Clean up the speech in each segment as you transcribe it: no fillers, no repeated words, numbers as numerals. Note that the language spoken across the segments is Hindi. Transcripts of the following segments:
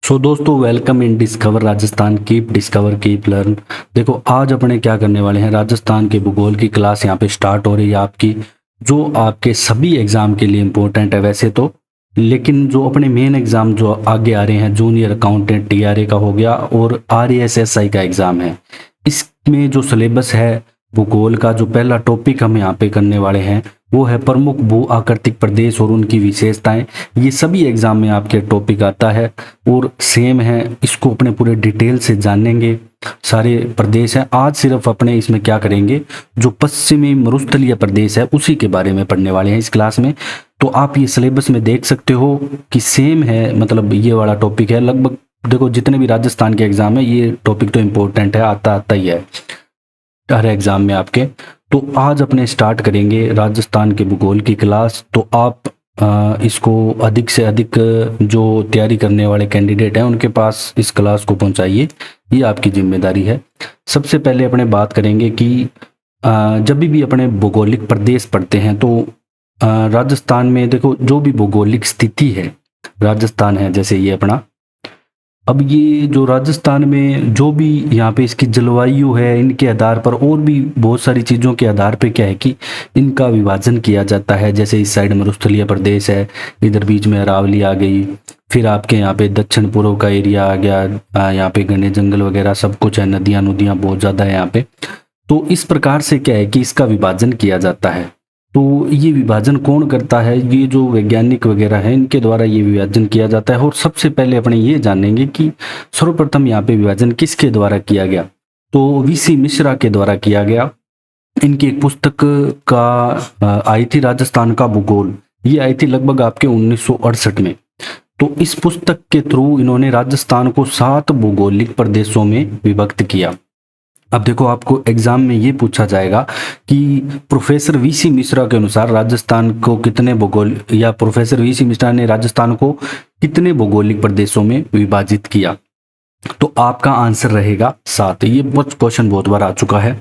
सो दोस्तों, welcome in discover Rajasthan. Keep discover keep learn. देखो, आज अपने क्या करने वाले हैं, राजस्थान के भूगोल की क्लास यहाँ पे स्टार्ट हो रही है आपकी, जो आपके सभी एग्जाम के लिए इम्पोर्टेंट है वैसे तो। लेकिन जो अपने मेन एग्जाम जो आगे आ रहे हैं, जूनियर अकाउंटेंट टीआरए का हो गया और आरएएसएसआई का एग्जाम है, इसमें जो सिलेबस है भूगोल का, जो पहला टॉपिक हम यहाँ पे करने वाले हैं वो है प्रमुख भू आकृतिक प्रदेश और उनकी विशेषताएं। ये सभी एग्जाम में आपके टॉपिक आता है और सेम है, इसको अपने पूरे डिटेल से जानेंगे। सारे प्रदेश हैं, आज सिर्फ अपने इसमें क्या करेंगे, जो पश्चिमी मरुस्थलीय प्रदेश है उसी के बारे में पढ़ने वाले हैं इस क्लास में। तो आप ये सिलेबस में देख सकते हो कि सेम है, मतलब ये वाला टॉपिक है लगभग। देखो, जितने भी राजस्थान के एग्जाम है ये टॉपिक तो इम्पोर्टेंट है, आता ही है हर एग्जाम में आपके। तो आज अपने स्टार्ट करेंगे राजस्थान के भूगोल की क्लास। तो आप इसको अधिक से अधिक जो तैयारी करने वाले कैंडिडेट हैं उनके पास इस क्लास को पहुंचाइए, ये आपकी जिम्मेदारी है। सबसे पहले अपने बात करेंगे कि जब भी अपने भौगोलिक प्रदेश पढ़ते हैं तो राजस्थान में देखो, जो भी भौगोलिक स्थिति है, राजस्थान है जैसे ये अपना, अब ये जो राजस्थान में जो भी यहाँ पे इसकी जलवायु है, इनके आधार पर और भी बहुत सारी चीज़ों के आधार पे क्या है कि इनका विभाजन किया जाता है। जैसे इस साइड मरुस्थलीय प्रदेश है, इधर बीच में अरावली आ गई, फिर आपके यहाँ पे दक्षिण पूर्व का एरिया आ गया, यहाँ पे घने जंगल वगैरह सब कुछ है, नदियाँ नदियाँ बहुत ज़्यादा है यहाँ पे। तो इस प्रकार से क्या है कि इसका विभाजन किया जाता है। तो ये विभाजन कौन करता है, ये जो वैज्ञानिक वगैरह हैं इनके द्वारा ये विभाजन किया जाता है। और सबसे पहले अपने ये जानेंगे कि सर्वप्रथम यहाँ पे विभाजन किसके द्वारा किया गया, तो वीसी मिश्रा के द्वारा किया गया। इनकी एक पुस्तक का आई थी, राजस्थान का भूगोल, ये आई थी लगभग आपके 1968 में। तो इस पुस्तक के थ्रू इन्होंने राजस्थान को 7 भौगोलिक प्रदेशों में विभक्त किया। अब देखो, आपको एग्जाम में ये पूछा जाएगा कि प्रोफेसर वीसी मिश्रा के अनुसार राजस्थान को कितने भूगोल, या प्रोफेसर वीसी मिश्रा ने राजस्थान को कितने भौगोलिक प्रदेशों में विभाजित किया, तो आपका आंसर रहेगा 7। ये क्वेश्चन बहुत बार आ चुका है।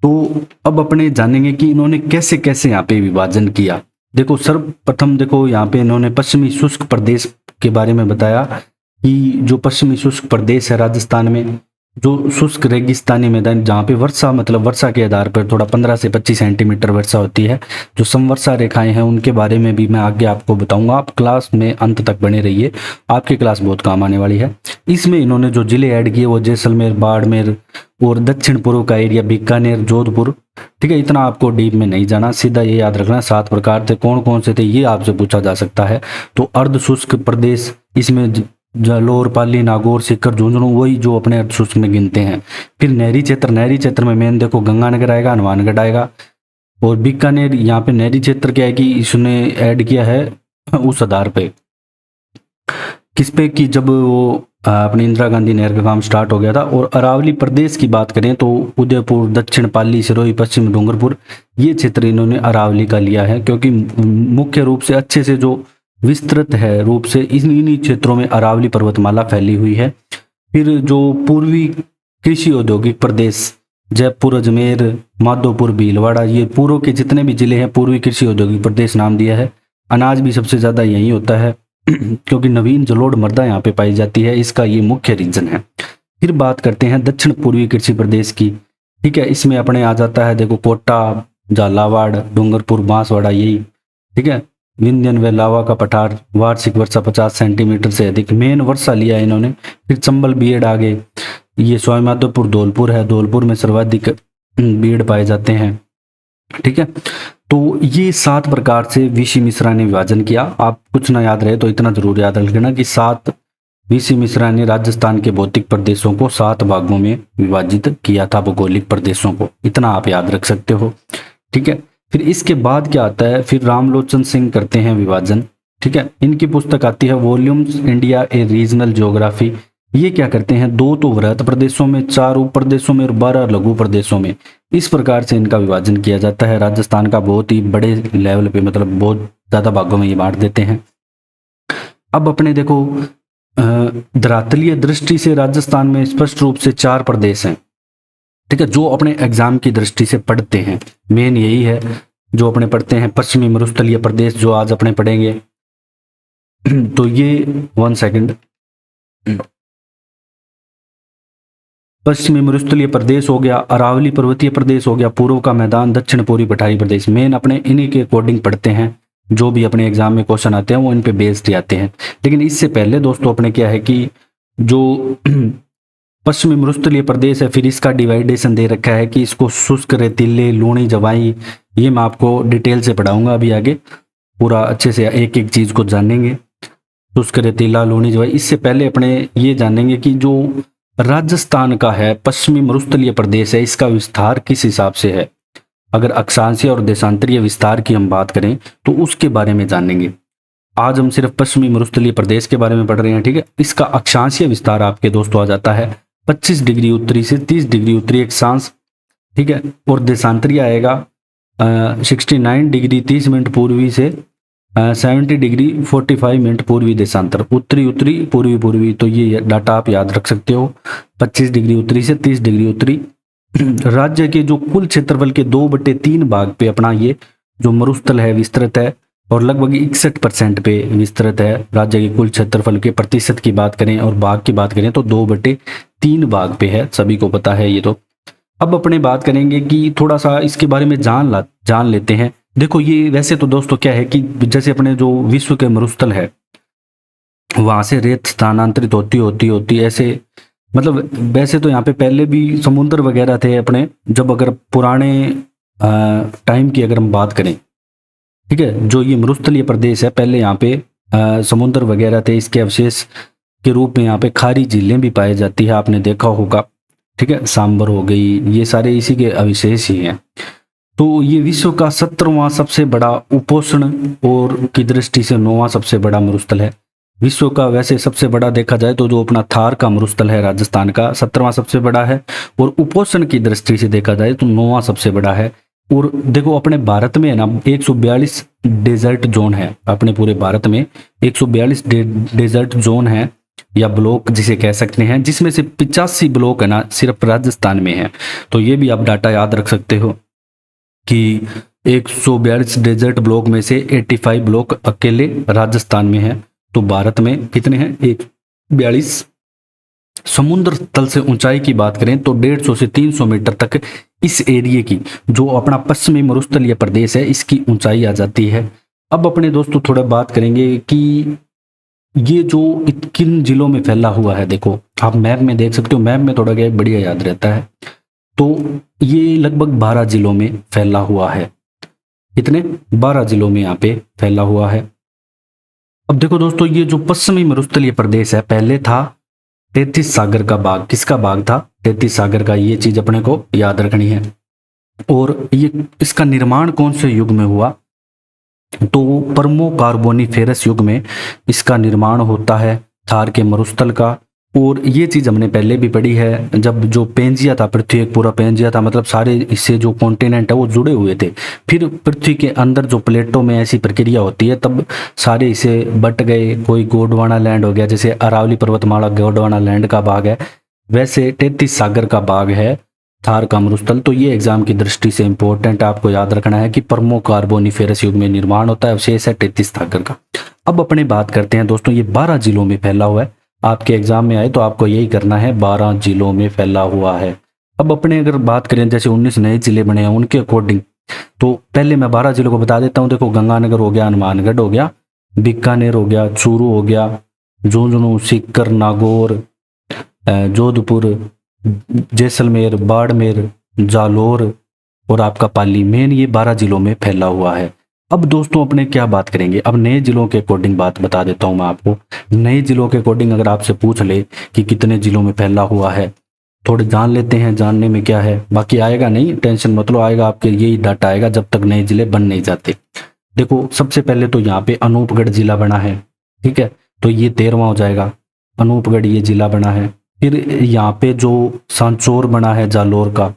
तो अब अपने जानेंगे कि इन्होंने कैसे कैसे यहाँ पे विभाजन किया। देखो, सर्वप्रथम देखो यहाँ पे इन्होंने पश्चिमी शुष्क प्रदेश के बारे में बताया कि जो पश्चिमी शुष्क प्रदेश है राजस्थान में, जो शुष्क रेगिस्तानी मैदान जहाँ पे वर्षा, मतलब वर्षा के आधार पर थोड़ा 15 से 25 सेंटीमीटर वर्षा होती है, जो समवर्षा रेखाएं हैं उनके बारे में भी मैं आगे आपको बताऊंगा। आप क्लास में अंत तक बने रहिए, आपकी क्लास बहुत काम आने वाली है। इसमें इन्होंने जो जिले ऐड किए वो जैसलमेर, बाड़मेर और दक्षिण पूर्व का एरिया बीकानेर, जोधपुर। ठीक है, इतना आपको डीप में नहीं जाना, सीधा ये याद रखना 7 प्रकार थे, कौन कौन से थे ये आपसे पूछा जा सकता है। तो अर्ध शुष्क प्रदेश, इसमें जालोर, पाली, नागौर, सीकर, झुंझुनू, वही जो अपने अर्ध शुष्क में गिनते हैं। फिर नहरी क्षेत्र, नहरी क्षेत्र में मेन देखो गंगानगर आएगा, हनुमानगढ़ आएगा और बीकानेर। यहाँ पे नहरी क्षेत्र क्या है कि इसने ऐड किया है उस आधार पे, किस पे कि जब वो अपनी इंदिरा गांधी नहर का काम स्टार्ट हो गया था। और अरावली प्रदेश की बात करें तो उदयपुर, दक्षिण पाली, सिरोही, पश्चिम डूंगरपुर, ये क्षेत्र इन्होंने अरावली का लिया है, क्योंकि मुख्य रूप से अच्छे से जो विस्तृत है रूप से इन्हीं क्षेत्रों में अरावली पर्वतमाला फैली हुई है। फिर जो पूर्वी कृषि औद्योगिक प्रदेश, जयपुर, अजमेर, माधोपुर, भीलवाड़ा, ये पूर्व के जितने भी जिले हैं पूर्वी कृषि औद्योगिक प्रदेश नाम दिया है। अनाज भी सबसे ज़्यादा यहीं होता है क्योंकि नवीन जलोढ़ मृदा यहाँ पे पाई जाती है, इसका ये मुख्य रीजन है। फिर बात करते हैं दक्षिण पूर्वी कृषि प्रदेश की। ठीक है, इसमें अपने आ जाता है देखो कोटा, झालावाड़, डूंगरपुर, बांसवाड़ा, यही। ठीक है, विंध्यन व लावा का पठार, वार्षिक वर्षा 50 सेंटीमीटर से अधिक, मेन वर्षा लिया है इन्होंने। फिर चंबल, बीएड आगे, ये स्वामीमाधोपुर, धौलपुर है, धौलपुर में सर्वाधिक बीएड पाए जाते हैं। ठीक है, तो ये 7 प्रकार से वीसी मिश्रा ने विभाजन किया। आप कुछ ना याद रहे तो इतना जरूर याद रख लेना कि 7 वीसी मिश्रा ने राजस्थान के भौतिक प्रदेशों को 7 भागों में विभाजित किया था, भौगोलिक प्रदेशों को, इतना आप याद रख सकते हो। ठीक है, फिर इसके बाद क्या आता है, फिर रामलोचन सिंह करते हैं विभाजन। ठीक है, इनकी पुस्तक आती है वॉल्यूम्स इंडिया ए रीजनल ज्योग्राफी। ये क्या करते हैं, 2 तो वृहत प्रदेशों में, 4 उप प्रदेशों में और 12 लघु प्रदेशों में, इस प्रकार से इनका विभाजन किया जाता है। राजस्थान का बहुत ही बड़े लेवल पे, मतलब बहुत ज्यादा भागों में ये बांट देते हैं। अब अपने देखो, धरातलीय दृष्टि से राजस्थान में स्पष्ट रूप से 4 प्रदेश हैं। ठीक है, जो अपने एग्जाम की दृष्टि से पढ़ते हैं, मेन यही है जो अपने पढ़ते हैं। पश्चिमी मरुस्थलीय प्रदेश जो आज अपने पढ़ेंगे तो ये 1 सेकंड, पश्चिमी मरुस्थलीय प्रदेश हो गया, अरावली पर्वतीय प्रदेश हो गया, पूर्व का मैदान, दक्षिण पूर्वी पठारी प्रदेश। मेन अपने इन्हीं के अकॉर्डिंग पढ़ते हैं, जो भी अपने एग्जाम में क्वेश्चन आते हैं वो इन पे बेस्ड आते हैं। लेकिन इससे पहले दोस्तों अपने क्या है कि जो पश्चिमी मरुस्थलीय प्रदेश है, फिर इसका डिवाइडेशन दे रखा है कि इसको शुष्क, रेतीले, लूणी, जवाई, ये मैं आपको डिटेल से पढ़ाऊंगा अभी आगे, पूरा अच्छे से एक एक चीज को जानेंगे। शुष्क, रेतीला, लूणी, जवाई। इससे पहले अपने ये जानेंगे कि जो राजस्थान का है पश्चिमी मरुस्थलीय प्रदेश है, इसका विस्तार किस हिसाब से है। अगर अक्षांशीय और देशांतरीय विस्तार की हम बात करें तो उसके बारे में जानेंगे। आज हम सिर्फ पश्चिमी मरुस्थलीय प्रदेश के बारे में पढ़ रहे हैं, ठीक है। इसका अक्षांशीय विस्तार आपके दोस्तों आ जाता है 25 डिग्री उत्तरी से 30 डिग्री उत्तरी अक्षांश, ठीक है। और देशांतरीय आएगा 69 डिग्री 30 मिनट पूर्वी से 70 डिग्री 45 मिनट पूर्वी देशांतर। उत्तरी उत्तरी, पूर्वी पूर्वी, तो ये डाटा आप याद रख सकते हो। 25 डिग्री उत्तरी से 30 डिग्री उत्तरी। राज्य के जो कुल क्षेत्रफल के 2/3 भाग पे अपना ये जो मरुस्थल है विस्तृत है, और लगभग 61% पे विस्तृत है। राज्य के कुल क्षेत्रफल के प्रतिशत की बात करें और भाग की बात करें तो 2/3 भाग पे है, सभी को पता है ये तो। अब अपने बात करेंगे कि थोड़ा सा इसके बारे में जान लेते हैं। देखो ये वैसे तो दोस्तों क्या है कि जैसे अपने जो विश्व के मरुस्थल है वहां से रेत स्थानांतरित होती ऐसे, मतलब वैसे तो यहाँ पे पहले भी समुद्र वगैरह थे अपने, जब अगर पुराने टाइम की अगर हम बात करें, ठीक है, जो ये मरुस्थलीय प्रदेश है पहले यहाँ पे समुद्र वगैरह थे। इसके अवशेष के रूप में यहाँ पे खारी झीलें भी पाई जाती है, आपने देखा होगा, ठीक है। सांबर हो गई, ये सारे इसी के अवशेष ही हैं। तो ये विश्व का 17वां सबसे बड़ा उपोष्ण और की दृष्टि से 9वां सबसे बड़ा मरुस्थल है। विश्व का वैसे सबसे बड़ा देखा जाए तो जो अपना थार का मरुस्थल है राजस्थान का 17वां सबसे बड़ा है, और उपोष्ण की दृष्टि से देखा जाए तो 9वां सबसे बड़ा है। और देखो अपने भारत में है ना 142 डेजर्ट जोन है, अपने पूरे भारत में 142 डेजर्ट जोन है या ब्लॉक जिसे कह सकते हैं, जिसमें से 85 ब्लॉक है ना सिर्फ राजस्थान में है। तो ये भी आप डाटा याद रख सकते हो कि 142 डेजर्ट ब्लॉक में से 85 ब्लॉक अकेले राजस्थान में है। तो भारत में कितने हैं 142। समुद्र तल से ऊंचाई की बात करें तो 150 से 300 मीटर तक इस एरिया की जो अपना पश्चिमी मरुस्थलीय प्रदेश है इसकी ऊंचाई आ जाती है। अब अपने दोस्तों थोड़ा बात करेंगे कि ये जो किन जिलों में फैला हुआ है। देखो आप मैप में देख सकते हो, मैप में थोड़ा क्या बढ़िया याद रहता है। तो ये लगभग 12 जिलों में फैला हुआ है। कितने 12 जिलों में यहाँ पे फैला हुआ है। अब देखो दोस्तों ये जो पश्चिमी मरुस्थलीय प्रदेश है पहले था 33 सागर का भाग। किसका भाग था 33 सागर का, ये चीज अपने को याद रखनी है। और ये इसका निर्माण कौन से युग में हुआ तो परमो कार्बोनिफेरस युग में इसका निर्माण होता है थार के मरुस्थल का। और ये चीज हमने पहले भी पढ़ी है, जब जो पेंजिया था, पृथ्वी एक पूरा पेंजिया था, मतलब सारे इससे जो कॉन्टिनेंट है वो जुड़े हुए थे। फिर पृथ्वी के अंदर जो प्लेटों में ऐसी प्रक्रिया होती है तब सारे इसे बट गए। कोई गोंडवाना लैंड हो गया, जैसे अरावली पर्वतमाला गोंडवाना लैंड का भाग है, वैसे 33 सागर का भाग है थार का मरुस्थल। तो ये एग्जाम की दृष्टि से इंपॉर्टेंट आपको याद रखना है कि परमो कार्बोनिफेरस युग में निर्माण होता है, अवशेष है 33 सागर का। अब अपने बात करते हैं दोस्तों, ये 12 जिलों में फैला हुआ है। आपके एग्जाम में आए तो आपको यही करना है, 12 जिलों में फैला हुआ है। अब अपने अगर बात करें जैसे 19 नए जिले बने हैं उनके अकॉर्डिंग, तो पहले मैं 12 जिलों को बता देता हूँ। देखो गंगानगर हो गया, हनुमानगढ़ हो गया, बीकानेर हो गया, चूरू हो गया, झुंझुनू, सीकर, नागौर, जोधपुर, जैसलमेर, बाड़मेर, जालोर और आपका पाली। मेन ये 12 जिलों में फैला हुआ है। अब दोस्तों अपने क्या बात करेंगे, अब नए जिलों के अकॉर्डिंग बात बता देता हूं मैं आपको। नए जिलों के अकॉर्डिंग अगर आपसे पूछ ले कि कितने जिलों में फैला हुआ है, थोड़े जान लेते हैं। जानने में क्या है, बाकी आएगा नहीं, टेंशन मत लो, आएगा आपके यही डाटा आएगा जब तक नए जिले बन नहीं जाते। देखो सबसे पहले तो यहाँ पे अनूपगढ़ जिला बना है, ठीक है, तो ये 13वां हो जाएगा। अनूपगढ़ ये जिला बना है। फिर यहाँ पे जो सांचौर बना है जालोर का,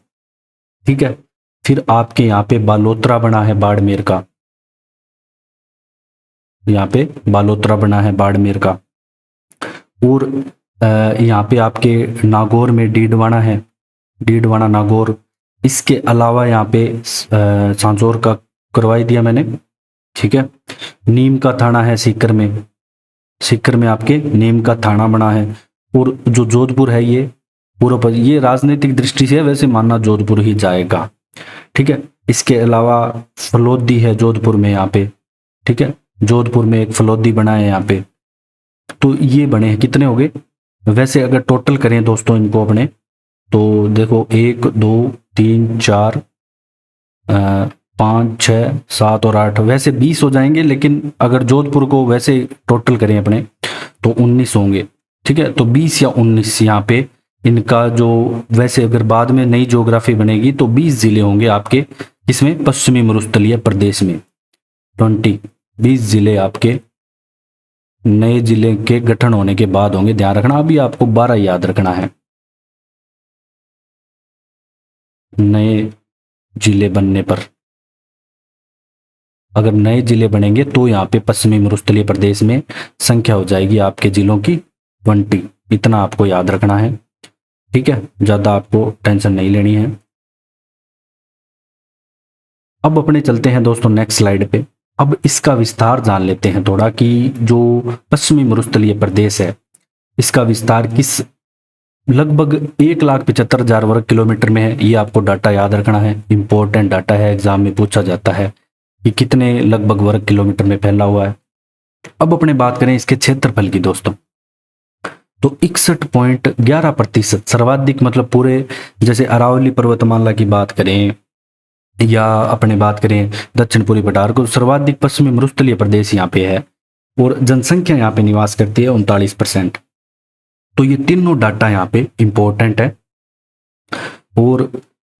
ठीक है। फिर आपके यहाँ पे बालोतरा बना है बाड़मेर का, यहाँ पे बालोतरा बना है बाड़मेर का। और यहाँ पे आपके नागौर में डीडवाना है, डीडवाना नागौर। इसके अलावा यहाँ पे सांचौर का करवाई दिया मैंने, ठीक है। नीम का थाना है सीकर में, सीकर में आपके नीम का थाना बना है। और जो जोधपुर है ये पूर्व, ये राजनीतिक दृष्टि से वैसे मानना जोधपुर ही जाएगा। ठीक है, इसके अलावा फलोदी है जोधपुर में यहाँ पे। ठीक है, जोधपुर में एक फलोदी बना है यहाँ पे। तो ये बने हैं, कितने हो गए वैसे अगर टोटल करें दोस्तों इनको अपने, तो देखो 1 2 3 4 5 6 7 और 8, वैसे 20 हो जाएंगे, लेकिन अगर जोधपुर को वैसे टोटल करें अपने तो 19 होंगे। ठीक है, तो 20 या 19 यहाँ पे इनका जो, वैसे अगर बाद में नई ज्योग्राफी बनेगी तो 20 जिले होंगे आपके इसमें पश्चिमी मरुस्थलीय प्रदेश में। 20 जिले आपके नए जिले के गठन होने के बाद होंगे, ध्यान रखना। अभी आपको 12 याद रखना है नए जिले बनने पर। अगर नए जिले बनेंगे तो यहाँ पे पश्चिमी मरुस्थलीय प्रदेश में संख्या हो जाएगी आपके जिलों की 20। इतना आपको याद रखना है। ठीक है, ज्यादा आपको टेंशन नहीं लेनी है। अब अपने चलते हैं दोस्तों नेक्स्ट स्लाइड पे। अब इसका विस्तार जान लेते हैं थोड़ा कि जो पश्चिमी मरुस्थलीय प्रदेश है इसका विस्तार किस लगभग 1,75,000 वर्ग किलोमीटर में है। ये आपको डाटा याद रखना है, इंपॉर्टेंट डाटा है, एग्जाम में पूछा जाता है कि कितने लगभग वर्ग किलोमीटर में फैला हुआ है। अब अपने बात करें इसके क्षेत्रफल की दोस्तों, तो 61.11% सर्वाधिक, मतलब पूरे जैसे अरावली पर्वतमाला की बात करें या अपने बात करें दक्षिण पूर्वी पठार को, सर्वाधिक पश्चिमी मरुस्थलीय प्रदेश यहाँ पे है और जनसंख्या यहाँ पे निवास करती है 39%। तो ये तीनों डाटा यहाँ पे इंपॉर्टेंट है। और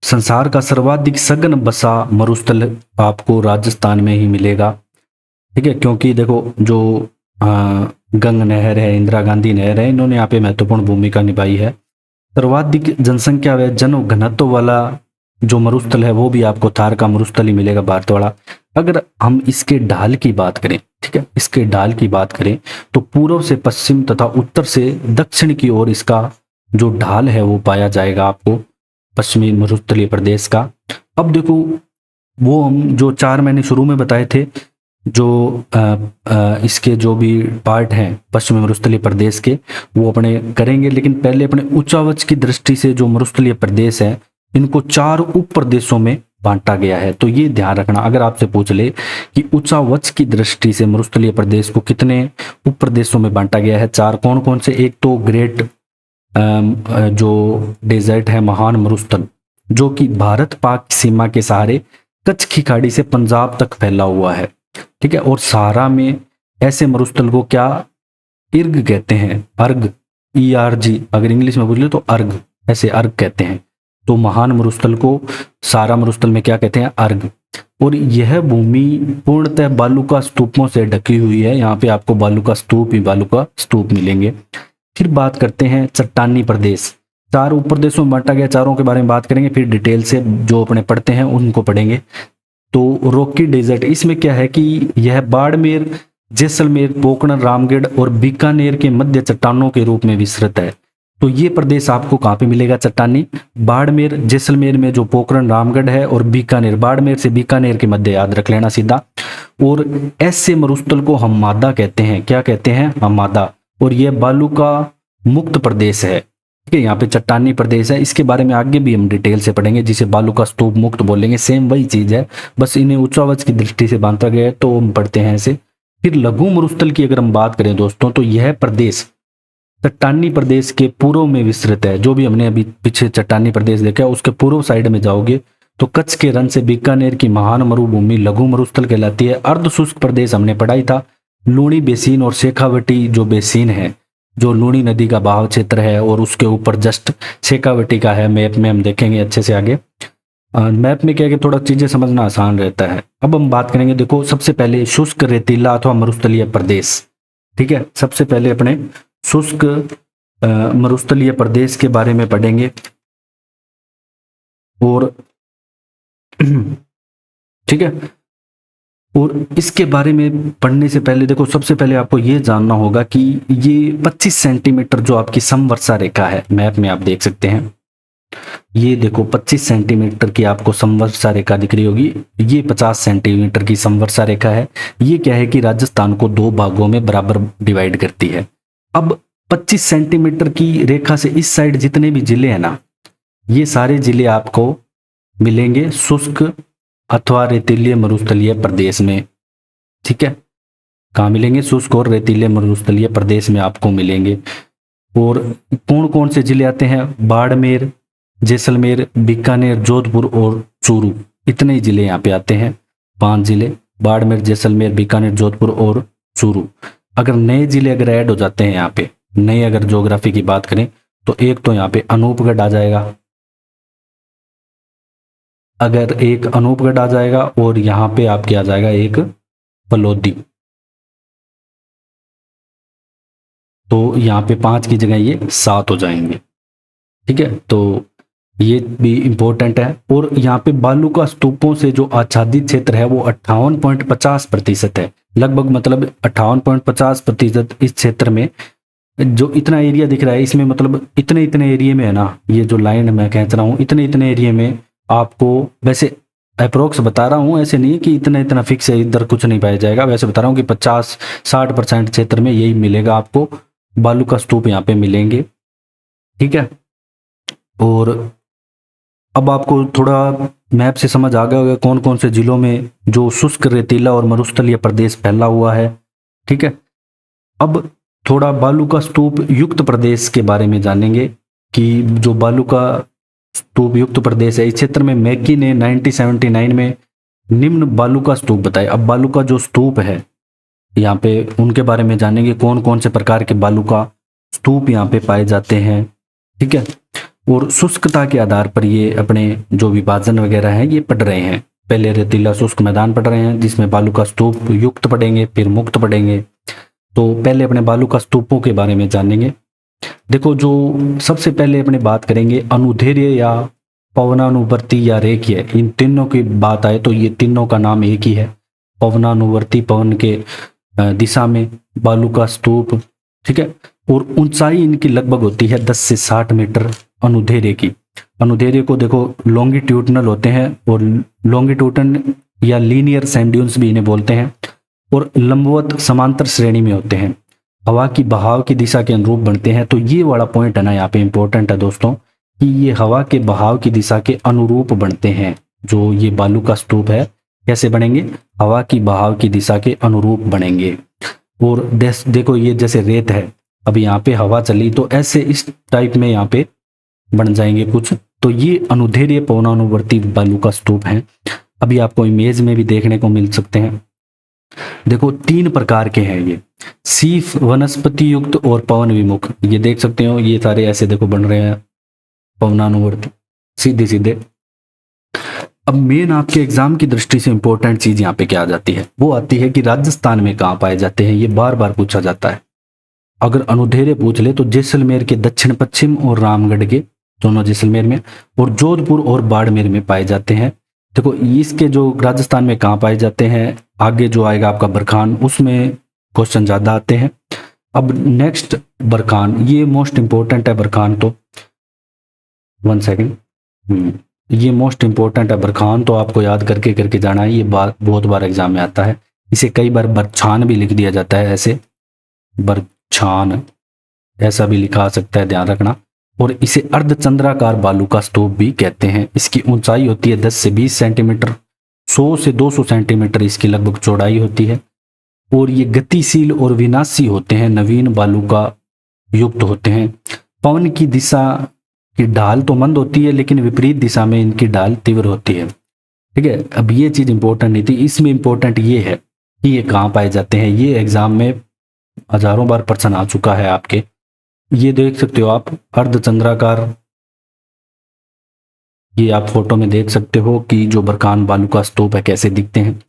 संसार का सर्वाधिक सघन बसा मरुस्थल आपको राजस्थान में ही मिलेगा। ठीक है, क्योंकि देखो जो गंग नहर है, इंदिरा गांधी नहर है, इन्होंने यहाँ पे महत्वपूर्ण भूमिका निभाई है। सर्वाधिक जनसंख्या व जन घनत्व वाला जो मरुस्थल है वो भी आपको थार का मरुस्थल ही मिलेगा, भारत वाला। अगर हम इसके ढाल की बात करें, ठीक है, इसके ढाल की बात करें तो पूर्व से पश्चिम तथा उत्तर से दक्षिण की ओर इसका जो ढाल है वो पाया जाएगा आपको पश्चिमी मरुस्थलीय प्रदेश का। अब देखो वो हम जो 4 मैंने शुरू में बताए थे, जो इसके जो भी पार्ट हैं पश्चिमी मरुस्थलीय प्रदेश के वो अपने करेंगे, लेकिन पहले अपने उच्चावच की दृष्टि से जो मरुस्थलीय प्रदेश है इनको 4 उप प्रदेशों में बांटा गया है। तो ये ध्यान रखना, अगर आपसे पूछ ले कि उच्चावच की दृष्टि से मरुस्थलीय प्रदेश को कितने उप प्रदेशों में बांटा गया है, 4 कौन कौन से। एक तो ग्रेट जो डेजर्ट है, महान मरुस्थल, जो कि भारत पाक सीमा के सहारे कच्छ की खाड़ी से पंजाब तक फैला हुआ है। ठीक है, और सहारा में ऐसे मरुस्थल को क्या इर्ग कहते हैं, अर्ग, ERG, अगर इंग्लिश में बोले तो अर्ग, ऐसे अर्ग कहते हैं। तो महान मरुस्थल को सारा मरुस्थल में क्या कहते हैं, अर्ग। और यह भूमि पूर्णतः बालू का स्तूपों से ढकी हुई है। यहाँ पे आपको बालू का स्तूप ही बालू का स्तूप मिलेंगे। फिर बात करते हैं चट्टानी प्रदेश, 4 उप प्रदेशों में बांटा गया, चारों के बारे में बात करेंगे, फिर डिटेल से जो अपने पढ़ते हैं उनको पढ़ेंगे। तो रॉकी डेजर्ट, इसमें क्या है कि यह बाड़मेर, जैसलमेर, पोखरण, रामगढ़ और बीकानेर के मध्य चट्टानों के रूप में विस्तृत है। तो ये प्रदेश आपको कहाँ पे मिलेगा, चट्टानी, बाड़मेर, जैसलमेर में जो पोखरण, रामगढ़ है, और बीकानेर, बाड़मेर से बीकानेर के मध्य, याद रख लेना सीधा। और ऐसे मरुस्थल को हम मादा कहते हैं, क्या कहते हैं, हम मादा। और यह बालू का मुक्त प्रदेश है। ठीक है, यहाँ पे चट्टानी प्रदेश है, इसके बारे में आगे भी हम डिटेल से पढ़ेंगे, जिसे बालू का स्तूप मुक्त बोलेंगे। सेम वही चीज है, बस इन्हें उच्चावच की दृष्टि से बांधा गया है, तो हम पढ़ते हैं ऐसे। फिर लघु मरुस्थल की अगर हम बात करें दोस्तों, तो यह प्रदेश चट्टानी प्रदेश के पूर्व में विस्तृत है। जो भी हमने अभी पीछे चट्टानी प्रदेश देखा, उसके पूर्व साइड में जाओगे तो कच्छ के रण से बीकानेर की महान मरुभूमि लघु मरुस्थल कहलाती है। अर्ध शुष्क प्रदेश हमने पढ़ाई था, लूणी बेसिन और शेखावटी जो बेसिन है, जो लूणी नदी का बहाव क्षेत्र है, और उसके ऊपर जस्ट शेखावटी का है। मैप में हम देखेंगे अच्छे से आगे। मैप में क्या है कि थोड़ा चीजें समझना आसान रहता है। अब हम बात करेंगे, देखो सबसे पहले शुष्क रेतीला अथवा मरुस्थलीय प्रदेश। ठीक है, सबसे पहले अपने शुष्क मरुस्थलीय प्रदेश के बारे में पढ़ेंगे। और ठीक है, और इसके बारे में पढ़ने से पहले देखो सबसे पहले आपको ये जानना होगा कि ये 25 सेंटीमीटर जो आपकी समवर्षा रेखा है, मैप में आप देख सकते हैं, ये देखो 25 सेंटीमीटर की आपको समवर्षा रेखा दिख रही होगी। ये 50 सेंटीमीटर की समवर्षा रेखा है। ये क्या है कि राजस्थान को 2 भागों में बराबर डिवाइड करती है। अब 25 सेंटीमीटर की रेखा से इस साइड जितने भी जिले हैं ना, ये सारे जिले आपको मिलेंगे शुष्क अथवा रेतीले मरुस्थलीय प्रदेश में। ठीक है, कहाँ मिलेंगे? शुष्क और रेतीले मरुस्थलीय प्रदेश में आपको मिलेंगे। और कौन कौन से जिले आते हैं? बाड़मेर, जैसलमेर, बीकानेर, जोधपुर और चूरू, इतने ही जिले यहाँ पे आते हैं। 5 जिले, बाड़मेर, जैसलमेर, बीकानेर, जोधपुर और चूरू। अगर नए जिले अगर ऐड हो जाते हैं यहाँ पे, नए अगर ज्योग्राफी की बात करें तो एक तो यहाँ पे अनूपगढ़ आ जाएगा, अगर एक अनूपगढ़ आ जाएगा, और यहाँ पे आपके आ जाएगा एक फलोदी। तो यहाँ पे 5 की जगह ये 7 हो जाएंगे। ठीक है, तो ये भी इंपॉर्टेंट है। और यहाँ पे बालू का स्तूपों से जो आच्छादित क्षेत्र है वो 58.50% है लगभग, मतलब 58.50% इस क्षेत्र में जो इतना एरिया दिख रहा है, इसमें मतलब इतने इतने एरिया में है ना, ये जो लाइन मैं कह रहा हूँ, इतने इतने एरिया में आपको, वैसे अप्रोक्स बता रहा हूँ, ऐसे नहीं कि इतना इतना फिक्स है इधर कुछ नहीं पाया जाएगा, वैसे बता रहा हूँ कि 50-60% क्षेत्र में यही मिलेगा आपको, बालू का स्तूप यहाँ पे मिलेंगे। ठीक है, और अब आपको थोड़ा मैप से समझ आ गया होगा कौन कौन से जिलों में जो शुष्क रेतीला और मरुस्थलीय प्रदेश फैला हुआ है। ठीक है, अब थोड़ा बालू का स्तूप युक्त प्रदेश के बारे में जानेंगे कि जो बालू का स्तूप युक्त प्रदेश है, इस क्षेत्र में मैकी ने 1979 में निम्न बालू का स्तूप बताया। अब बालू का जो स्तूप है यहाँ पे उनके बारे में जानेंगे, कौन कौन से प्रकार के बालू का स्तूप यहाँ पे पाए जाते हैं। ठीक है, और शुष्कता के आधार पर ये अपने जो विभाजन वगैरह हैं ये पढ़ रहे हैं। पहले रेतीला शुष्क मैदान पढ़ रहे हैं जिसमें बालू का स्तूप युक्त पढ़ेंगे, फिर मुक्त पढ़ेंगे। तो पहले अपने बालू का स्तूपों के बारे में जानेंगे। देखो, जो सबसे पहले अपने बात करेंगे अनुदैर्ध्य या पवनानुवर्ती या रेखीय, इन तीनों की बात आए तो ये तीनों का नाम एक ही है। पवनानुवर्ती, पवन के दिशा में बालू का स्तूप। ठीक है, और ऊंचाई इनकी लगभग होती है 10 से 60 मीटर अनुदैर्ध्य की। अनुदैर्ध्य को देखो लॉन्गिट्यूडनल होते हैं, और लॉन्गिट्यूडन या लीनियर सैंड ड्यून्स भी इन्हें बोलते हैं, और लंबवत समांतर श्रेणी में होते हैं, हवा की बहाव की दिशा के अनुरूप बनते हैं। तो ये वाला पॉइंट है ना यहाँ पे इंपॉर्टेंट है दोस्तों, कि ये हवा के बहाव की दिशा के अनुरूप बनते हैं। जो ये बालू का स्तूप है कैसे बनेंगे? हवा की बहाव की दिशा के अनुरूप बनेंगे। और देखो ये जैसे रेत है, अब यहाँ पे हवा चली तो ऐसे इस टाइप में यहाँ पे बन जाएंगे कुछ। तो ये अनुदैर्ध्य पवनानुवर्ती बालू का स्तूप है। अभी आपको इमेज में भी देखने को मिल सकते हैं। देखो 3 प्रकार के हैं ये, शीफ वनस्पति युक्त और पवन विमुख। ये देख सकते हो, ये सारे ऐसे देखो बन रहे हैं पवनानुवर्ती सीधे सीधे। अब मेन आपके एग्जाम की दृष्टि से इंपॉर्टेंट चीज यहाँ पे क्या आ जाती है, वो आती है कि राजस्थान में कहाँ पाए जाते हैं। ये बार बार पूछा जाता है। अगर अनुदैर्ध्य पूछ ले तो जैसलमेर के दक्षिण पश्चिम और रामगढ़ के दोनों जैसलमेर में, और जोधपुर और बाड़मेर में पाए जाते हैं। देखो इसके जो राजस्थान में कहाँ पाए जाते हैं, आगे जो आएगा आपका बरखान, उसमें क्वेश्चन ज्यादा आते हैं। अब नेक्स्ट बरखान, ये मोस्ट इंपॉर्टेंट है बरखान। तो 1 सेकेंड, ये मोस्ट इंपॉर्टेंट है बरखान, तो आपको याद करके करके जाना है। ये बहुत बार एग्जाम में आता है। इसे कई बार बरछान भी लिख दिया जाता है, ऐसे बरछान ऐसा भी लिखा सकता है, ध्यान रखना। और इसे अर्धचंद्राकार बालू का स्तूप भी कहते हैं। इसकी ऊंचाई होती है 10 से 20 सेंटीमीटर, 100 से 200 सेंटीमीटर इसकी लगभग चौड़ाई होती है। और ये गतिशील और विनाशी होते हैं, नवीन बालू का युक्त होते हैं। पवन की दिशा की ढाल तो मंद होती है, लेकिन विपरीत दिशा में इनकी ढाल तीव्र होती है। ठीक है, अब ये चीज इंपॉर्टेंट नहीं थी, इसमें इंपॉर्टेंट ये है कि ये कहाँ पाए जाते हैं। ये एग्जाम में हजारों बार प्रश्न आ चुका है आपके। ये देख सकते हो आप अर्धचंद्राकार, ये आप फोटो में देख सकते हो कि जो बरखान बालू का स्तूप है कैसे दिखते हैं।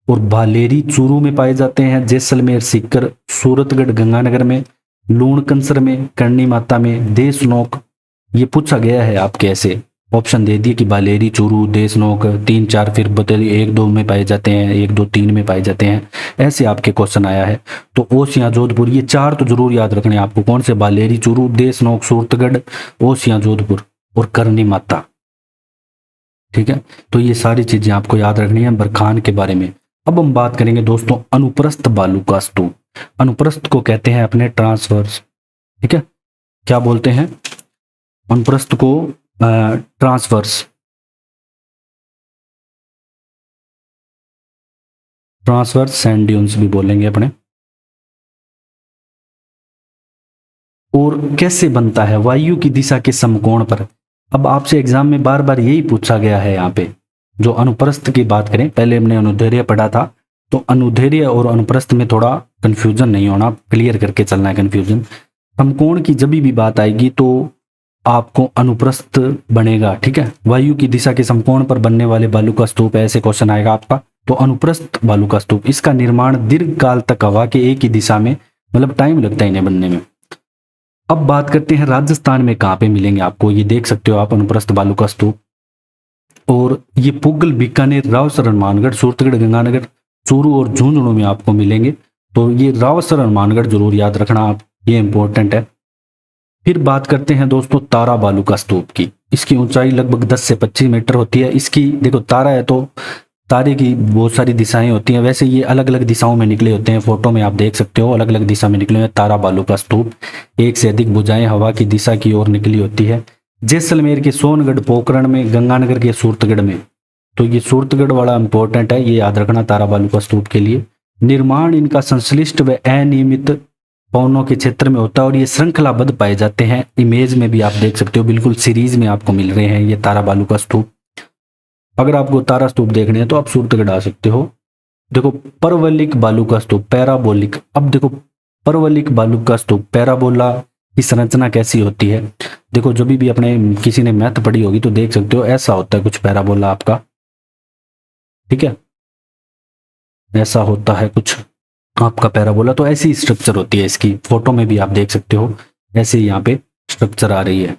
और भालेरी चूरू में पाए जाते हैं, जैसलमेर, सीकर, सूरतगढ़, गंगानगर में, लूणकंसर में, करणी माता में, देशनोक। ये पूछा गया है आपके, ऐसे ऑप्शन दे दिए कि बालेरी, चूरू, देशनोक 3, 4, फिर बदल 1, 2 में पाए जाते हैं, 1, 2, 3 में पाए जाते हैं, ऐसे आपके क्वेश्चन आया है। तो ओसियां, जोधपुर, ये 4 तो जरूर याद रखने आपको। कौन से? बालेरी, चूरू, देशनोक, सूरतगढ़, ओसियां, जोधपुर और करणी माता। ठीक है, तो ये सारी चीजें आपको याद रखनी है बरखान के बारे में। अब हम बात करेंगे दोस्तों अनुप्रस्थ बालू का स्तूप। अनुप्रस्थ को कहते हैं अपने ट्रांसवर्स, ठीक है, क्या बोलते हैं अनुप्रस्थ को? ट्रांसवर्स, ट्रांसवर्स सैंड ड्यून्स भी बोलेंगे अपने। और कैसे बनता है? वायु की दिशा के समकोण पर। अब आपसे एग्जाम में बार बार यही पूछा गया है यहाँ पे। जो अनुप्रस्थ की बात करें, पहले हमने अनुदैर्ध्य पढ़ा था, तो अनुदैर्ध्य और अनुप्रस्थ में थोड़ा कंफ्यूजन नहीं होना, क्लियर करके चलना है कंफ्यूजन। समकोण की जब भी बात आएगी तो आपको अनुप्रस्थ बनेगा। ठीक है, वायु की दिशा के समकोण पर बनने वाले बालू का स्तूप, ऐसे क्वेश्चन आएगा आपका। तो अनुप्रस्थ बालू का स्तूप, इसका निर्माण दीर्घ काल तक हवा के एक ही दिशा में, मतलब टाइम लगता है इन्हें बनने में। अब बात करते हैं राजस्थान में कहाँ पे मिलेंगे आपको। ये देख सकते हो आप अनुप्रस्थ बालू का स्तूप, और ये पुगल, बीकानेर, रावसर, हनुमानगढ़, सूरतगढ़, गंगानगर, चूरू और झुंझुनू में आपको मिलेंगे। तो ये रावसर, हनुमानगढ़ जरूर याद रखना आप, ये इंपॉर्टेंट है। फिर बात करते हैं दोस्तों तारा बालू का स्तूप की। इसकी ऊंचाई लगभग 10 से 25 मीटर होती है। इसकी देखो, तारा है तो तारे की बहुत सारी दिशाएं होती हैं। वैसे ये अलग अलग दिशाओं में निकले होते हैं, फोटो में आप देख सकते हो अलग अलग दिशा में निकले हुए हैं तारा बालू का स्तूप। एक से अधिक भुजाएं हवा की दिशा की ओर निकली होती है। जैसलमेर के सोनगढ़, पोखरण में, गंगानगर के सूरतगढ़ में। तो ये सूरतगढ़ वाला इंपॉर्टेंट है, ये याद रखना तारा बालू का स्तूप के लिए। निर्माण इनका संश्लिष्ट व अनियमित पवनों के क्षेत्र में होता है और ये श्रृंखलाबद्ध पाए जाते हैं। इमेज में भी आप देख सकते हो, बिल्कुल सीरीज में आपको मिल रहे हैं ये तारा बालू का स्तूप। अगर आपको तारा स्तूप देखने हैं तो आप सूरतगढ़ आ सकते हो। देखो परवलिक बालू का स्तूप, पैराबोलिक। अब देखो परवलिक बालू का स्तूप, पैराबोला की संरचना कैसी होती है? देखो जब भी अपने किसी ने मैथ पढ़ी होगी तो देख सकते हो, ऐसा होता है कुछ पैराबोला आपका। ठीक है, ऐसा होता है कुछ आपका पैराबोला। तो ऐसी स्ट्रक्चर होती है इसकी, फोटो में भी आप देख सकते हो, ऐसे यहाँ पे स्ट्रक्चर आ रही है।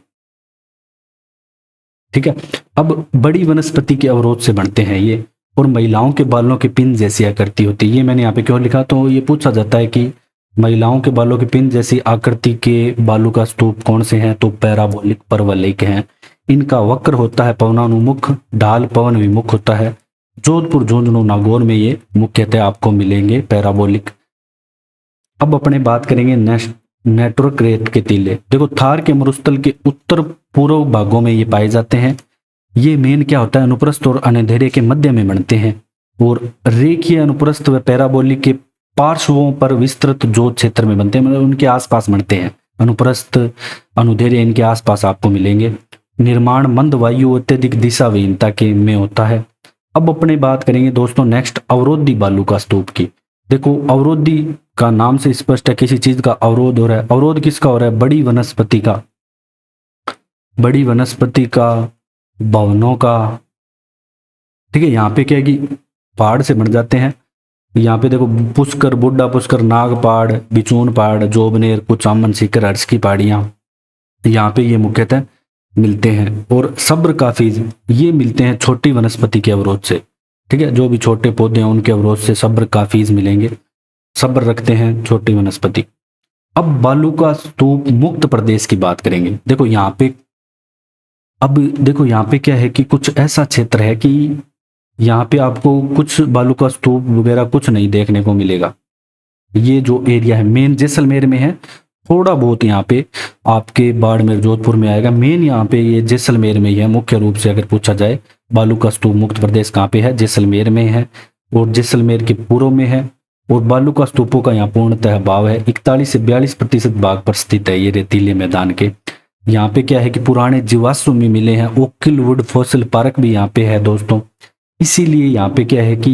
ठीक है, अब बड़ी वनस्पति के अवरोध से बनते हैं ये, और महिलाओं के बालों के पिन जैसी आकृति होती है। ये मैंने यहाँ पे क्यों लिखा, तो ये पूछा जाता है कि महिलाओं के बालों के पिन जैसी आकृति के बालू का स्तूप कौन से हैं? तो पैराबोलिक, परवलयिक हैं। इनका वक्र होता है पवनानुमुख, ढाल पवन विमुख होता है। जोधपुर, झुंझुनू, नागौर में ये मुख्यतः आपको मिलेंगे पैराबोलिक। अब अपने बात करेंगे नेटवर्क रेत के टीले। देखो थार के मरुस्थल के उत्तर पूर्व भागों में ये पाए जाते हैं। ये मेन क्या होता है, अनुप्रस्थ और अनुदैर्ध्य के मध्य में बनते हैं, और रेखीय अनुप्रस्थ व पैराबोलिक के पार्श्वों पर विस्तृत जोत क्षेत्र में बनते हैं, मतलब उनके आसपास बनते हैं। अनुप्रस्थ, अनुदैर्ध्य इनके आसपास आपको मिलेंगे। निर्माण मंद वायु अत्यधिक दिशा विहीनता के में होता है। अब अपने बात करेंगे दोस्तों नेक्स्ट अवरोधी बालू का स्तूप की। देखो अवरोधी का नाम से स्पष्ट है, किसी चीज का अवरोध हो रहा है। अवरोध किसका हो रहा है? बड़ी वनस्पति का, बड़ी वनस्पति का, भवनों का। ठीक है, यहाँ पे क्या है कि पहाड़ से बन जाते हैं। यहाँ पे देखो पुष्कर, बुड्ढा पुष्कर, नाग पहाड़, बिचून पहाड़, जोबनेर, कुचामन, सीकर, हर्ष की पहाड़ियाँ, यहाँ पे ये मुख्यतः मिलते हैं। और सब्र काफीज ये मिलते हैं छोटी वनस्पति के अवरोध से। ठीक है, जो भी छोटे पौधे हैं उनके अवरोध से सब्र काफीज मिलेंगे। सब्र रखते हैं छोटी वनस्पति। अब बालू का स्तूप मुक्त प्रदेश की बात करेंगे। देखो यहाँ पे, अब देखो यहाँ पे क्या है कि कुछ ऐसा क्षेत्र है कि यहाँ पे आपको कुछ बालू का स्तूप वगैरह कुछ नहीं देखने को मिलेगा। ये जो एरिया है मेन जैसलमेर में है, थोड़ा बहुत यहाँ पे आपके बाड़मेर, जोधपुर में आएगा। मेन यहाँ पे ये जैसलमेर में ही है मुख्य रूप से। अगर पूछा जाए बालू का स्तूप मुक्त प्रदेश कहाँ पे है, जैसलमेर में है, और जैसलमेर के पूर्व में है। और बालू का स्तूपों का यहाँ पूर्णतः अभाव है। 41 से 42% भाग पर स्थित है ये रेतीले मैदान के। यहाँ पे क्या है कि पुराने जीवाश्म में मिले हैं। ओकिल वुड फॉसिल पार्क भी यहाँ पे है दोस्तों। इसीलिए यहाँ पे क्या है कि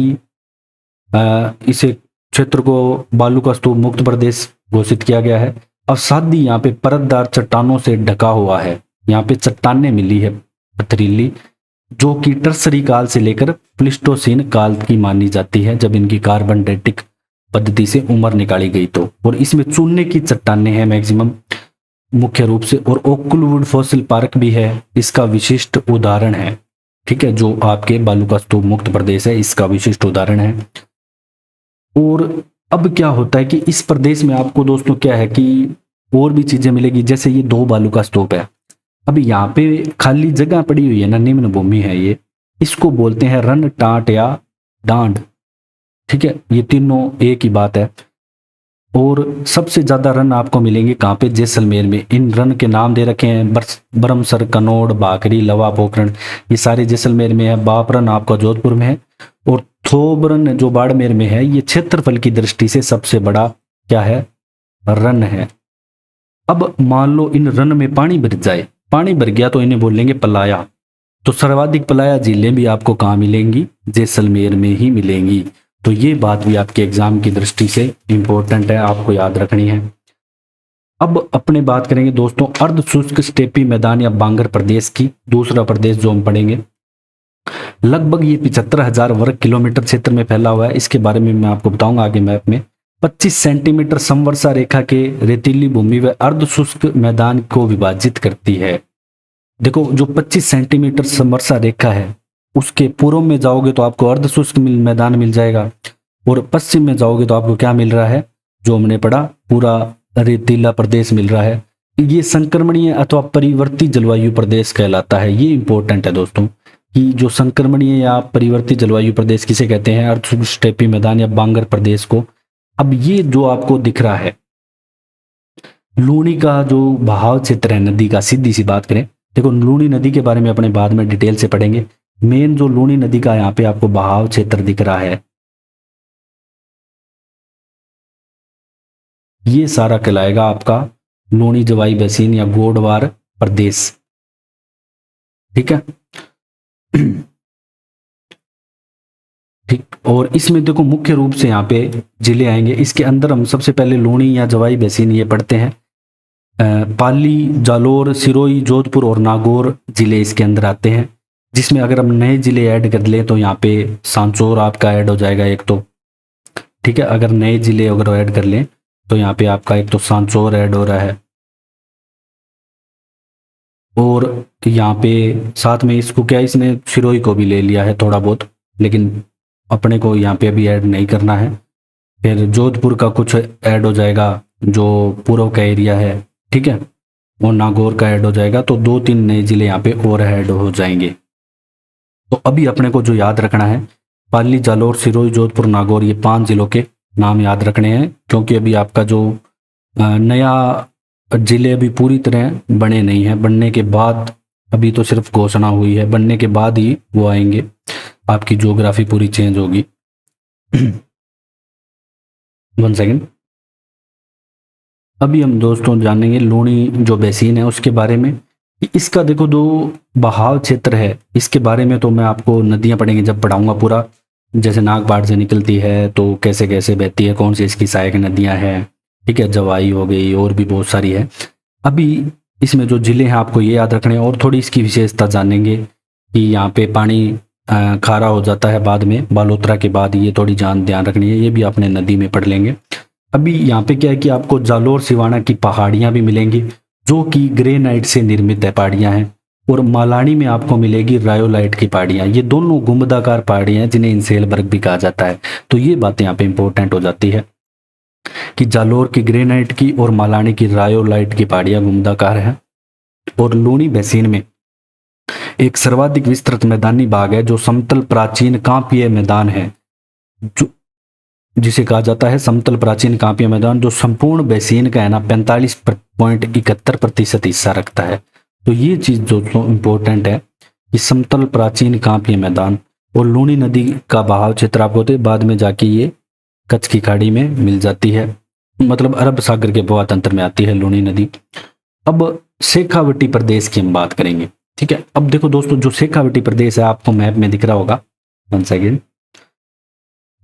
इसे क्षेत्र को बालू का स्तूप मुक्त प्रदेश घोषित किया गया है। अवसादी यहाँ पे परतदार चट्टानों से ढका हुआ है। यहाँ पे चट्टानें मिली है पथरीली, जो कि टर्सरी काल से लेकर प्लिस्टोसीन काल की मानी जाती है, जब इनकी कार्बन डेटिक पद्धति से उम्र निकाली गई तो। और इसमें चूने की चट्टानें हैं मैक्सिमम मुख्य रूप से। और ओकलवुड फॉसिल पार्क भी है, इसका विशिष्ट उदाहरण है। ठीक है, जो आपके बालू का स्तूप मुक्त प्रदेश है इसका विशिष्ट उदाहरण है। और अब क्या होता है कि इस प्रदेश में आपको दोस्तों क्या है कि और भी चीजें मिलेगी। जैसे ये 2 बालू का स्तूप है। अब यहाँ पे खाली जगह पड़ी हुई है ना, निम्न भूमि है ये, इसको बोलते हैं रन, टाट या डांड। ठीक है, ये तीनों एक ही बात है। और सबसे ज़्यादा रन आपको मिलेंगे कहाँ पे, जैसलमेर में। इन रन के नाम दे रखे हैं बरमसर, कनौड़, भाकरी, लवा, पोखरण, ये सारे जैसलमेर में है। बापरन आपका जोधपुर में है। और थोबरन जो बाड़मेर में है, ये क्षेत्रफल की दृष्टि से सबसे बड़ा क्या है, रन है। अब मान लो इन रन में पानी भर जाए, पानी भर गया तो इन्हें बोलेंगे पलाया। तो सर्वाधिक पलाया झीलें भी आपको कहाँ मिलेंगी, जैसलमेर में ही मिलेंगी। तो ये बात भी आपके एग्जाम की दृष्टि से इंपॉर्टेंट है, आपको याद रखनी है। अब अपने बात करेंगे दोस्तों अर्ध शुष्क स्टेपी मैदान या बांगर प्रदेश की। दूसरा प्रदेश जो हम पढ़ेंगे, लगभग ये 75,000 वर्ग किलोमीटर क्षेत्र में फैला हुआ है। इसके बारे में मैं आपको बताऊंगा आगे मैप में। 25 सेंटीमीटर समवर्षा रेखा के रेतीली भूमि व अर्ध शुष्क मैदान को विभाजित करती है। देखो जो 25 सेंटीमीटर समवर्षा रेखा है, उसके पूर्व में जाओगे तो आपको अर्ध शुष्क मैदान मिल जाएगा, और पश्चिम में जाओगे तो आपको क्या मिल रहा है, जो हमने पढ़ा, पूरा रेतीला प्रदेश मिल रहा है। ये संक्रमणीय अथवा परिवर्ती जलवायु प्रदेश कहलाता है। ये इंपॉर्टेंट है दोस्तों कि जो संक्रमणीय या परिवर्ती जलवायु प्रदेश किसे कहते हैं, अर्ध शुष्क स्टेपी मैदान या बांगर प्रदेश को। अब ये जो आपको दिख रहा है, लूनी का जो बहाव क्षेत्र है नदी का, सीधी सी बात करें, देखो लूनी नदी के बारे में अपने बाद में डिटेल से पढ़ेंगे। मेन जो लूनी नदी का यहाँ पे आपको बहाव क्षेत्र दिख रहा है, ये सारा कहलाएगा आपका लूनी जवाई बेसिन या गोडवार प्रदेश। ठीक है। ठीक। और इसमें देखो मुख्य रूप से यहाँ पे जिले आएंगे। इसके अंदर हम सबसे पहले लूनी या जवाई बेसिन ये पढ़ते हैं। पाली, जालोर, सिरोही, जोधपुर और नागौर जिले इसके अंदर आते हैं, जिसमें अगर हम नए जिले ऐड कर लें तो यहाँ पे सांचौर आपका ऐड हो जाएगा एक तो। ठीक है, अगर नए जिले अगर ऐड कर लें तो यहाँ पे आपका एक तो सांचौर ऐड हो रहा है, और यहाँ पे साथ में इसको क्या, इसने सिरोही को भी ले लिया है थोड़ा बहुत, लेकिन अपने को यहाँ पे अभी ऐड नहीं करना है। फिर जोधपुर का कुछ ऐड हो जाएगा जो पूर्व का एरिया है, ठीक है, और नागौर का ऐड हो जाएगा। तो 2-3 नए जिले यहाँ पे और ऐड हो जाएंगे। तो अभी अपने को जो याद रखना है, पाली, जालोर, सिरोही, जोधपुर, नागौर, ये 5 जिलों के नाम याद रखने हैं, क्योंकि अभी आपका जो नया जिले अभी पूरी तरह बने नहीं हैं। बनने के बाद, अभी तो सिर्फ घोषणा हुई है, बनने के बाद ही वो आएंगे, आपकी ज्योग्राफी पूरी चेंज होगी। 1 सेकेंड। अभी हम दोस्तों जानेंगे लूनी जो बेसिन है उसके बारे में। इसका देखो जो बहाव क्षेत्र है, इसके बारे में तो मैं आपको नदियां पढ़ेंगे जब पढ़ाऊंगा पूरा, जैसे नागबाड़ से निकलती है तो कैसे कैसे बहती है, कौन सी इसकी सहायक नदियां हैं, ठीक है, जवाई हो गई और भी बहुत सारी है। अभी इसमें जो जिले हैं आपको ये याद रखने हैं, और थोड़ी इसकी विशेषता जानेंगे कि यहाँ पे पानी खारा हो जाता है बाद में, बालोतरा के बाद, ये थोड़ी ध्यान रखनी है, ये भी अपने नदी में पढ़ लेंगे। अभी यहाँ पे क्या है कि आपको जालोर सिवाना की पहाड़ियाँ भी मिलेंगी, जो कि ग्रेनाइट से निर्मित है पहाड़ियाँ हैं, और मालानी में आपको मिलेगी रायोलाइट की पहाड़ियाँ। ये दोनों गुंबदाकार पहाड़ियाँ हैं जिन्हें इंसेलबर्ग भी कहा जाता है। तो ये बातें यहाँ पे इंपॉर्टेंट हो जाती है कि जालोर की ग्रेनाइट की और मालानी की रायोलाइट की पहाड़ियाँ गुंबदाकार हैं। और लूनी बेसिन में एक सर्वाधिक विस्तृत मैदानी भाग है जो समतल प्राचीन कांपीय मैदान है, जो जिसे कहा जाता है समतल प्राचीन कांपीय मैदान, जो संपूर्ण बेसिन का है ना 45.71% हिस्सा रखता है। तो ये चीज जो इम्पोर्टेंट है कि समतल प्राचीन कांपीय मैदान। और लूनी नदी का बहाव क्षेत्र आपको होते बाद में जाके ये कच्छ की खाड़ी में मिल जाती है, मतलब अरब सागर के बवा तंत्र में आती है लूनी नदी। अब शेखावटी प्रदेश की हम बात करेंगे, ठीक है। अब देखो दोस्तों जो शेखावटी प्रदेश है आपको मैप में दिख रहा होगा, 1 सेकेंड।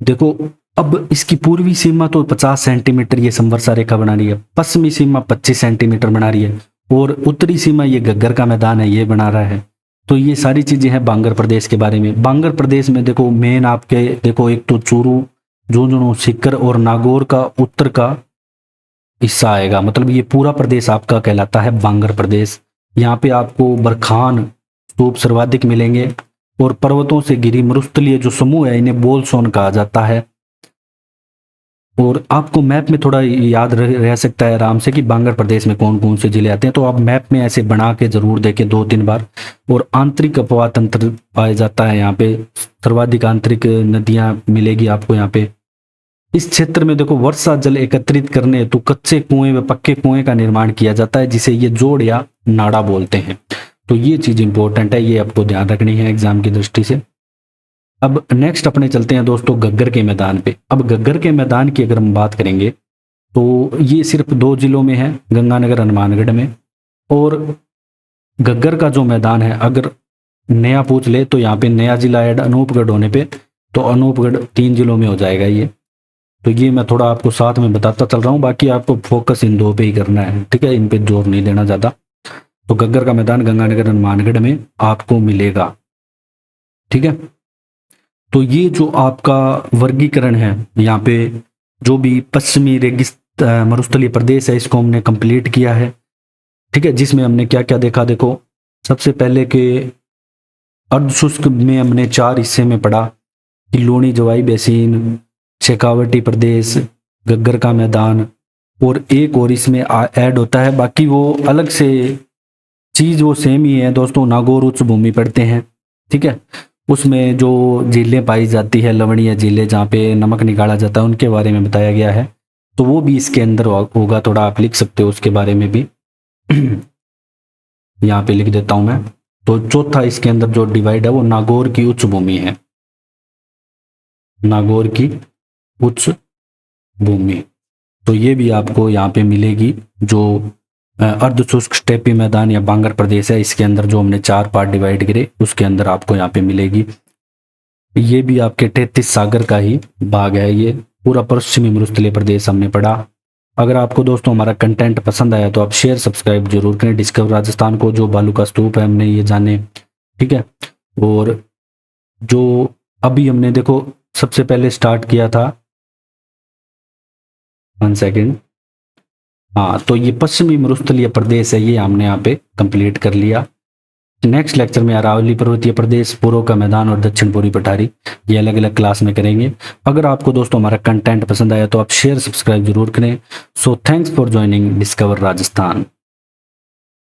देखो अब इसकी पूर्वी सीमा तो 50 सेंटीमीटर ये समवर्षा रेखा बना रही है, पश्चिमी सीमा 25 सेंटीमीटर बना रही है, और उत्तरी सीमा ये घग्गर का मैदान है ये बना रहा है। तो ये सारी चीजें हैं बांगर प्रदेश के बारे में। बांगर प्रदेश में देखो मेन आपके देखो एक तो चूरू, झुंझुनू, सीकर और नागौर का उत्तर का हिस्सा आएगा, मतलब ये पूरा प्रदेश आपका कहलाता है बांगर प्रदेश। यहाँ पे आपको बरखान स्तूप सर्वाधिक मिलेंगे, और पर्वतों से घिरी मरुस्थलीय जो समूह है इन्हें बोलसोन कहा जाता है। और आपको मैप में थोड़ा याद रह सकता है आराम से कि बांगर प्रदेश में कौन कौन से जिले आते हैं, तो आप मैप में ऐसे बना के जरूर देखें 2-3 बार। और आंतरिक अपवाह तंत्र पाया जाता है यहाँ पे, सर्वाधिक आंतरिक नदियाँ मिलेगी आपको यहाँ पे, इस क्षेत्र में देखो वर्षा जल एकत्रित करने हेतु कच्चे कुएं व पक्के कुएं का निर्माण किया जाता है, जिसे ये जोड़ या नाड़ा बोलते हैं। तो ये चीज इंपॉर्टेंट है, ये आपको ध्यान रखनी है एग्जाम की दृष्टि से। अब नेक्स्ट अपने चलते हैं दोस्तों गग्गर के मैदान पे। अब गग्गर के मैदान की अगर हम बात करेंगे तो ये सिर्फ 2 जिलों में है, गंगानगर हनुमानगढ़ में। और गग्गर का जो मैदान है अगर नया पूछ ले तो यहाँ पे नया जिला ऐड अनूपगढ़ होने पे तो अनूपगढ़ 3 जिलों में हो जाएगा ये। तो ये मैं थोड़ा आपको साथ में बताता चल रहा हूँ, बाकी आपको फोकस इन 2 पे ही करना है, ठीक है, इन पे जोर नहीं देना ज़्यादा। तो गग्गर का मैदान गंगानगर हनुमानगढ़ में आपको मिलेगा, ठीक है। तो ये जो आपका वर्गीकरण है यहाँ पे, जो भी पश्चिमी मरुस्थलीय प्रदेश है इसको हमने कंप्लीट किया है, ठीक है, जिसमें हमने क्या क्या देखा। देखो सबसे पहले के अर्धशुष्क में हमने 4 हिस्से में पढ़ा कि लूणी जवाई बेसिन, शेखावटी प्रदेश, गग्गर का मैदान, और एक और इसमें ऐड होता है, बाकी वो अलग से चीज वो सेम ही है दोस्तों, नागौर उच्च भूमि पढ़ते हैं, ठीक है। उसमें जो झीलें पाई जाती है, लवणीय झीलें जहाँ पे नमक निकाला जाता है, उनके बारे में बताया गया है। तो वो भी इसके अंदर होगा, थोड़ा आप लिख सकते हो उसके बारे में भी यहाँ पे लिख देता हूं मैं। तो चौथा इसके अंदर जो डिवाइड है वो नागौर की उच्च भूमि है, नागौर की उच्च भूमि। तो ये भी आपको यहाँ पे मिलेगी। जो अर्धशुष्क स्टेपी मैदान या बांगर प्रदेश है, इसके अंदर जो हमने 4 पार्ट डिवाइड करे उसके अंदर आपको यहाँ पे मिलेगी। ये भी आपके 33 सागर का ही भाग है, ये पूरा पश्चिमी मरुस्थलीय प्रदेश हमने पढ़ा। अगर आपको दोस्तों हमारा कंटेंट पसंद आया तो आप शेयर सब्सक्राइब जरूर करें। डिस्कवर राजस्थान को, जो बालू का स्तूप है हमने ये जाने, ठीक है। और जो अभी हमने देखो सबसे पहले स्टार्ट किया था, 1 सेकेंड, हाँ, तो ये पश्चिमी मरुस्थलीय प्रदेश है, ये हमने यहाँ पे कंप्लीट कर लिया। नेक्स्ट लेक्चर में अरावली पर्वतीय प्रदेश, पूर्व का मैदान और दक्षिण पूर्वी पठारी, ये अलग अलग क्लास में करेंगे। अगर आपको दोस्तों हमारा कंटेंट पसंद आया तो आप शेयर सब्सक्राइब जरूर करें। So thanks for joining discover Rajasthan.